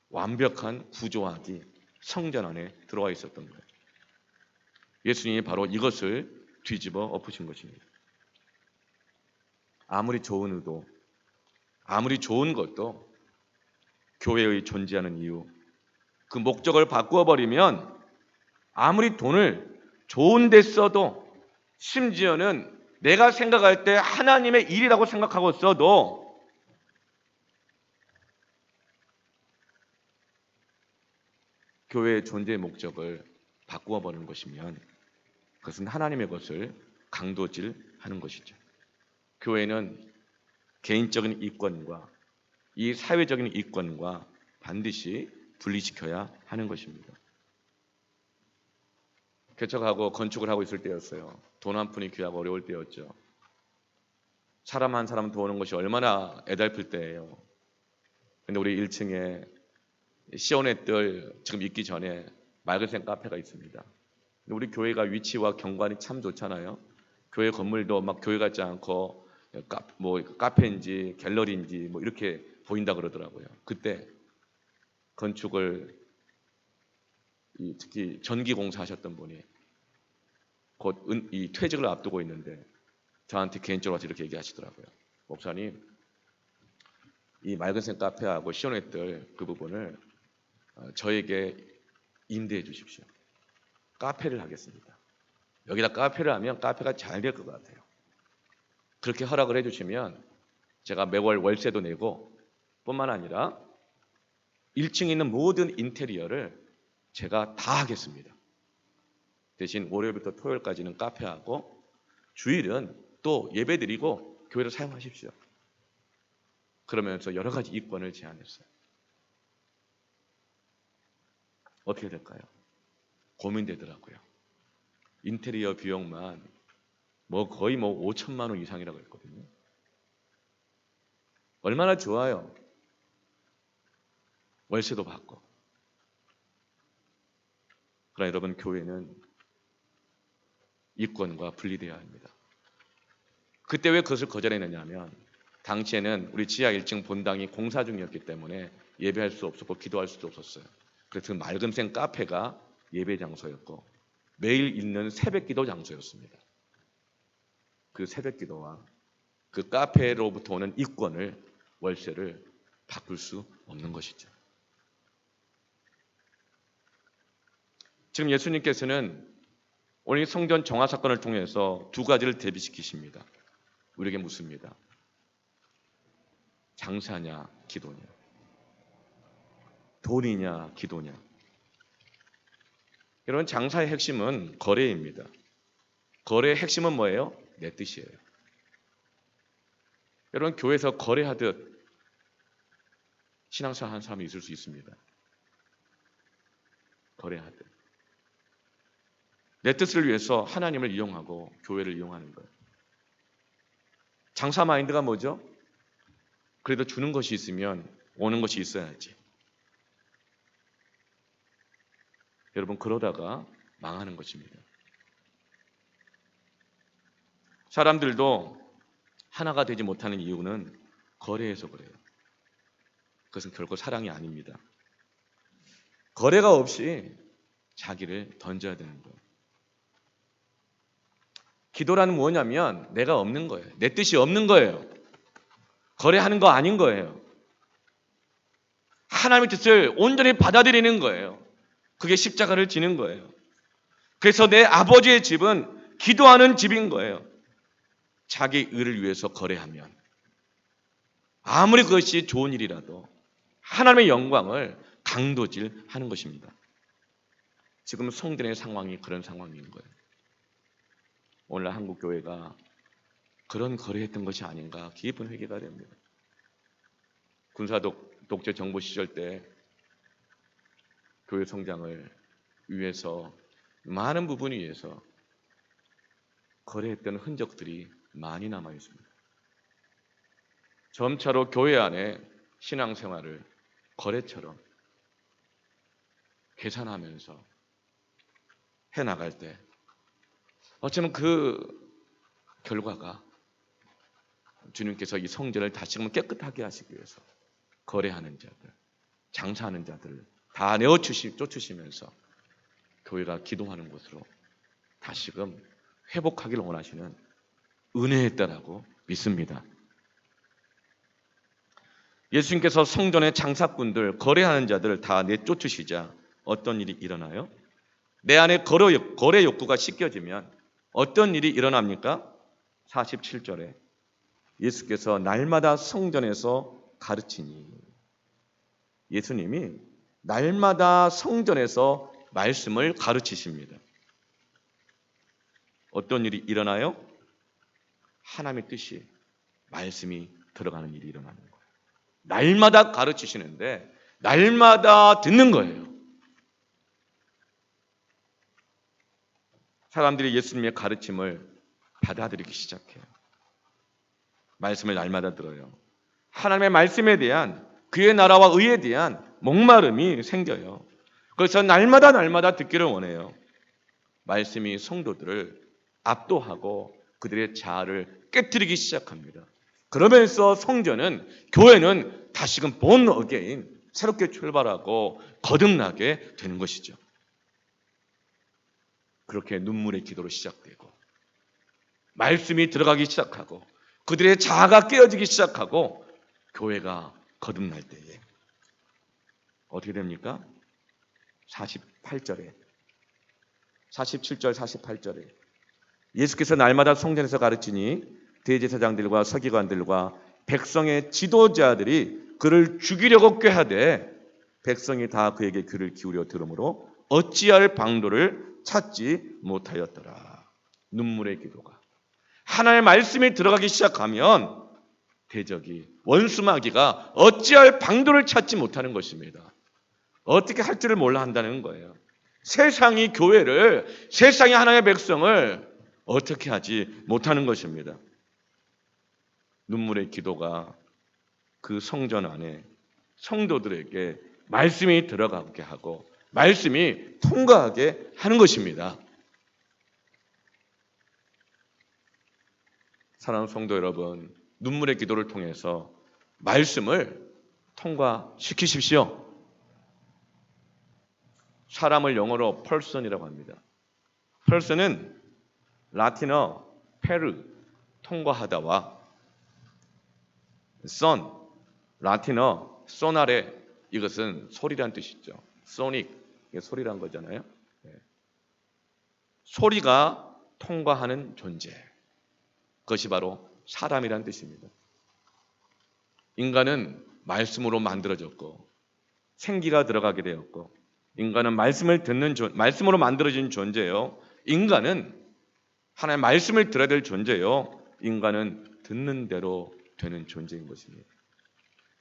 완벽한 구조학이 성전 안에 들어와 있었던 거예요. 예수님이 바로 이것을 뒤집어 엎으신 것입니다. 아무리 좋은 의도, 아무리 좋은 것도 교회의 존재하는 이유, 그 목적을 바꾸어 버리면 아무리 돈을 좋은 데 써도, 심지어는 내가 생각할 때 하나님의 일이라고 생각하고 써도 교회의 존재의 목적을 바꾸어 버리는 것이면 그것은 하나님의 것을 강도질하는 것이죠. 교회는 개인적인 이권과 이 사회적인 이권과 반드시 분리시켜야 하는 것입니다. 개척하고 건축을 하고 있을 때였어요. 돈 한 푼이 귀하고 어려울 때였죠. 사람 한 사람 도우는 것이 얼마나 애달플 때예요. 근데 우리 1층에 시온의 뜰 지금 있기 전에 맑은색 카페가 있습니다. 우리 교회가 위치와 경관이 참 좋잖아요. 교회 건물도 막 교회 같지 않고 카페인지 갤러리인지 뭐 이렇게 보인다 그러더라고요. 그때 건축을 특히 전기 공사하셨던 분이 곧 이 퇴직을 앞두고 있는데 저한테 개인적으로 와서 이렇게 얘기하시더라고요. 목사님, 이 맑은색 카페하고 시온의 뜰 그 부분을 저에게 임대해 주십시오. 카페를 하겠습니다. 여기다 카페를 하면 카페가 잘 될 것 같아요. 그렇게 허락을 해주시면 제가 매월 월세도 내고 뿐만 아니라 1층에 있는 모든 인테리어를 제가 다 하겠습니다. 대신 월요일부터 토요일까지는 카페하고 주일은 또 예배드리고 교회를 사용하십시오. 그러면서 여러 가지 이권을 제안했어요. 어떻게 될까요? 고민되더라고요. 인테리어 비용만 거의 5천만 원 이상이라고 했거든요. 얼마나 좋아요. 월세도 받고. 그러나 여러분, 교회는 이권과 분리되어야 합니다. 그때 왜 그것을 거절했느냐면 당시에는 우리 지하 1층 본당이 공사 중이었기 때문에 예배할 수 없었고 기도할 수도 없었어요. 그래서 그 맑음생 카페가 예배 장소였고 매일 있는 새벽 기도 장소였습니다. 그 새벽 기도와 그 카페로부터 오는 이권을, 월세를 바꿀 수 없는 것이죠. 지금 예수님께서는 오늘 성전 정화 사건을 통해서 두 가지를 대비시키십니다. 우리에게 묻습니다. 장사냐 기도냐, 돈이냐 기도냐. 여러분, 장사의 핵심은 거래입니다. 거래의 핵심은 뭐예요? 내 뜻이에요. 여러분, 교회에서 거래하듯 신앙생활 하는 사람이 있을 수 있습니다. 거래하듯. 내 뜻을 위해서 하나님을 이용하고 교회를 이용하는 거예요. 장사 마인드가 뭐죠? 그래도 주는 것이 있으면 오는 것이 있어야지. 여러분, 그러다가 망하는 것입니다. 사람들도 하나가 되지 못하는 이유는 거래해서 그래요. 그것은 결코 사랑이 아닙니다. 거래가 없이 자기를 던져야 되는 거예요. 기도라는 뭐냐면 내가 없는 거예요. 내 뜻이 없는 거예요. 거래하는 거 아닌 거예요. 하나님의 뜻을 온전히 받아들이는 거예요. 그게 십자가를 지는 거예요. 그래서 내 아버지의 집은 기도하는 집인 거예요. 자기 의를 위해서 거래하면 아무리 그것이 좋은 일이라도 하나님의 영광을 강도질하는 것입니다. 지금 성전의 상황이 그런 상황인 거예요. 오늘 한국 교회가 그런 거래했던 것이 아닌가 깊은 회개가 됩니다. 군사 독재 정부 시절 때 교회 성장을 위해서 많은 부분을 위해서 거래했던 흔적들이 많이 남아 있습니다. 점차로 교회 안에 신앙생활을 거래처럼 계산하면서 해나갈 때 어쩌면 그 결과가 주님께서 이 성전을 다시금 깨끗하게 하시기 위해서 거래하는 자들, 장사하는 자들을 다 쫓으시면서 교회가 기도하는 곳으로 다시금 회복하기를 원하시는 은혜였다라고 믿습니다. 예수님께서 성전의 장사꾼들, 거래하는 자들을 다 내쫓으시자 어떤 일이 일어나요? 내 안에 거래 욕구가 씻겨지면 어떤 일이 일어납니까? 47절에 예수께서 날마다 성전에서 가르치니, 예수님이 날마다 성전에서 말씀을 가르치십니다. 어떤 일이 일어나요? 하나님의 뜻이, 말씀이 들어가는 일이 일어나는 거예요. 날마다 가르치시는데 날마다 듣는 거예요. 사람들이 예수님의 가르침을 받아들이기 시작해요. 말씀을 날마다 들어요. 하나님의 말씀에 대한, 그의 나라와 의에 대한 목마름이 생겨요. 그래서 날마다 듣기를 원해요. 말씀이 성도들을 압도하고 그들의 자아를 깨뜨리기 시작합니다. 그러면서 성전은, 교회는 다시금 born again, 새롭게 출발하고 거듭나게 되는 것이죠. 그렇게 눈물의 기도로 시작되고 말씀이 들어가기 시작하고 그들의 자아가 깨어지기 시작하고 교회가 거듭날 때에 어떻게 됩니까? 47절, 48절에 예수께서 날마다 성전에서 가르치니 대제사장들과 서기관들과 백성의 지도자들이 그를 죽이려고 꾀하되 백성이 다 그에게 귀를 기울여 들으므로 어찌할 방도를 찾지 못하였더라. 눈물의 기도가, 하나님의 말씀이 들어가기 시작하면 대적이, 원수 마귀가 어찌할 방도를 찾지 못하는 것입니다. 어떻게 할 줄을 몰라 한다는 거예요. 세상이 교회를, 세상이 하나님의 백성을 어떻게 하지 못하는 것입니다. 눈물의 기도가 그 성전 안에 성도들에게 말씀이 들어가게 하고 말씀이 통과하게 하는 것입니다. 사랑하는 성도 여러분, 눈물의 기도를 통해서 말씀을 통과시키십시오. 사람을 영어로 person이라고 합니다. person은 라틴어 페르, 통과하다와 son, 라틴어 소나레, 이것은 소리란 뜻이죠. 소닉, 이게 소리란 거잖아요. 소리가 통과하는 존재, 그것이 바로 사람이란 뜻입니다. 인간은 말씀으로 만들어졌고 생기가 들어가게 되었고 인간은 말씀으로 만들어진 존재예요. 인간은 하나님의 말씀을 들어야 될 존재예요. 인간은 듣는 대로 되는 존재인 것입니다.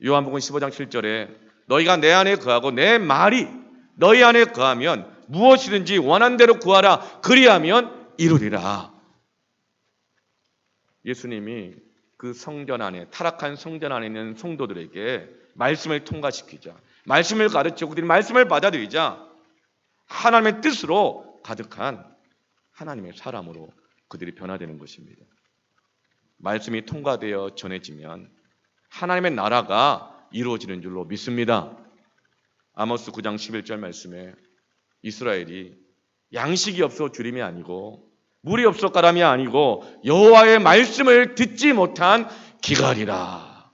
요한복음 15장 7절에 너희가 내 안에 거하고 내 말이 너희 안에 거하면 무엇이든지 원한 대로 구하라, 그리하면 이루리라. 예수님이 그 성전 안에, 타락한 성전 안에 있는 성도들에게 말씀을 통과시키자, 말씀을 가르치고 그들이 말씀을 받아들이자 하나님의 뜻으로 가득한 하나님의 사람으로 그들이 변화되는 것입니다. 말씀이 통과되어 전해지면 하나님의 나라가 이루어지는 줄로 믿습니다. 아모스 9장 11절 말씀에 이스라엘이 양식이 없어 주림이 아니고 물이 없어 가람이 아니고 여호와의 말씀을 듣지 못한 기갈이라.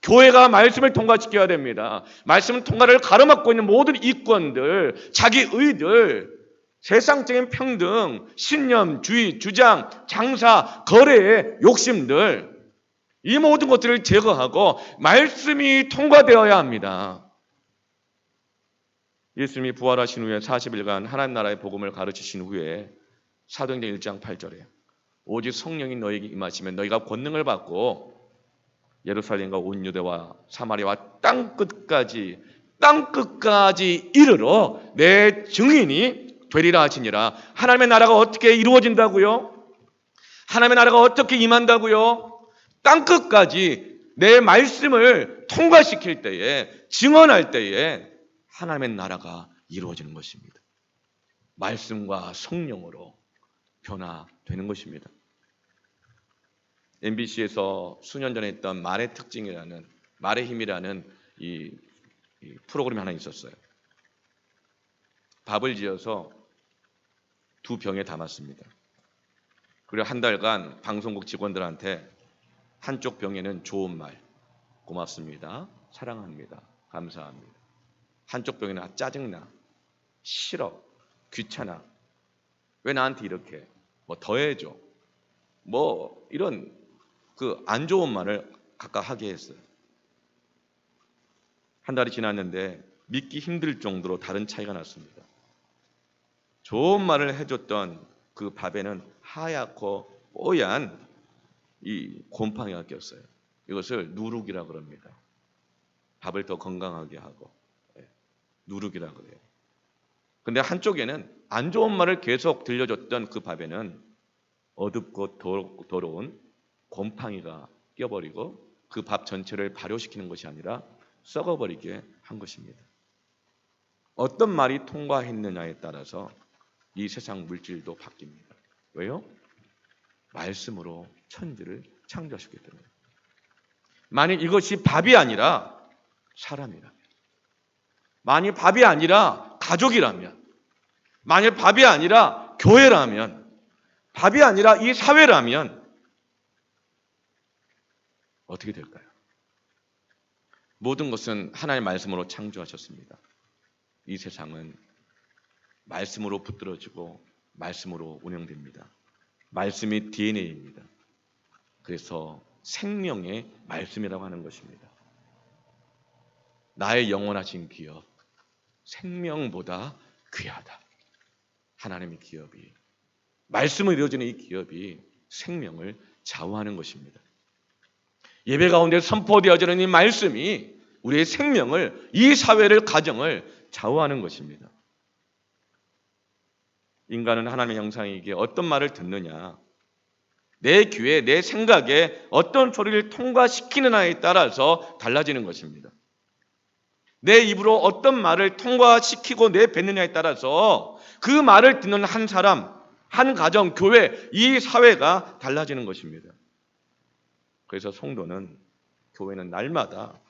교회가 말씀을 통과시켜야 됩니다. 말씀 통과를 가로막고 있는 모든 이권들, 자기 의들, 세상적인 평등, 신념, 주의, 주장, 장사, 거래의 욕심들, 이 모든 것들을 제거하고 말씀이 통과되어야 합니다. 예수님이 부활하신 후에 40일간 하나님 나라의 복음을 가르치신 후에 사도행전 1장 8절에 오직 성령이 너에게 임하시면 너희가 권능을 받고 예루살렘과 온 유대와 사마리아와 땅끝까지 이르러 내 증인이 되리라 하시니라. 하나님의 나라가 어떻게 이루어진다고요? 하나님의 나라가 어떻게 임한다고요? 땅끝까지 내 말씀을 통과시킬 때에, 증언할 때에 하나님의 나라가 이루어지는 것입니다. 말씀과 성령으로 변화되는 것입니다. MBC에서 수년 전에 했던 말의 특징이라는, 말의 힘이라는 이 프로그램이 하나 있었어요. 밥을 지어서 2병에 담았습니다. 그리고 한 달간 방송국 직원들한테 한쪽 병에는 좋은 말, 고맙습니다, 사랑합니다, 감사합니다. 한쪽 병에는 짜증나, 싫어, 귀찮아, 왜 나한테 이렇게 뭐 더해줘, 뭐 이런 그 안 좋은 말을 각각 하게 했어요. 한 달이 지났는데 믿기 힘들 정도로 다른 차이가 났습니다. 좋은 말을 해줬던 그 밥에는 하얗고 뽀얀 이 곰팡이가 꼈어요. 이것을 누룩이라 그럽니다. 밥을 더 건강하게 하고 누룩이라 그래요. 근데 한쪽에는 안 좋은 말을 계속 들려줬던 그 밥에는 어둡고 더러운 곰팡이가 껴버리고 그 밥 전체를 발효시키는 것이 아니라 썩어버리게 한 것입니다. 어떤 말이 통과했느냐에 따라서 이 세상 물질도 바뀝니다. 왜요? 말씀으로 천지를 창조하셨기 때문에. 만약 이것이 밥이 아니라 사람이라면, 만약 밥이 아니라 가족이라면, 만약 밥이 아니라 교회라면, 밥이 아니라 이 사회라면 어떻게 될까요? 모든 것은 하나님의 말씀으로 창조하셨습니다. 이 세상은 말씀으로 붙들어지고 말씀으로 운영됩니다. 말씀이 DNA입니다. 그래서 생명의 말씀이라고 하는 것입니다. 나의 영원하신 기업, 생명보다 귀하다. 하나님의 기업이, 말씀으로 이루어지는 이 기업이 생명을 좌우하는 것입니다. 예배 가운데 선포되어지는 이 말씀이 우리의 생명을, 이 사회를, 가정을 좌우하는 것입니다. 인간은 하나님의 형상이기에 어떤 말을 듣느냐, 내 귀에, 내 생각에 어떤 소리를 통과시키느냐에 따라서 달라지는 것입니다. 내 입으로 어떤 말을 통과시키고 내뱉느냐에 따라서 그 말을 듣는 한 사람, 한 가정, 교회, 이 사회가 달라지는 것입니다. 그래서 성도는, 교회는 날마다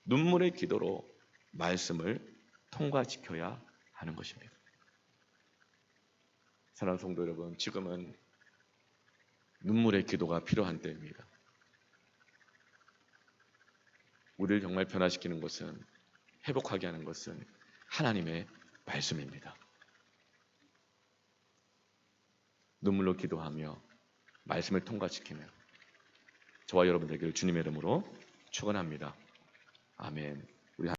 눈물의 기도로 말씀을 통과시켜야 하는 것입니다. 사랑하는 성도 여러분, 지금은 눈물의 기도가 필요한 때입니다. 우리를 정말 변화시키는 것은, 회복하게 하는 것은 하나님의 말씀입니다. 눈물로 기도하며 말씀을 통과시키며 저와 여러분 되기를 주님의 이름으로 축원합니다. 아멘.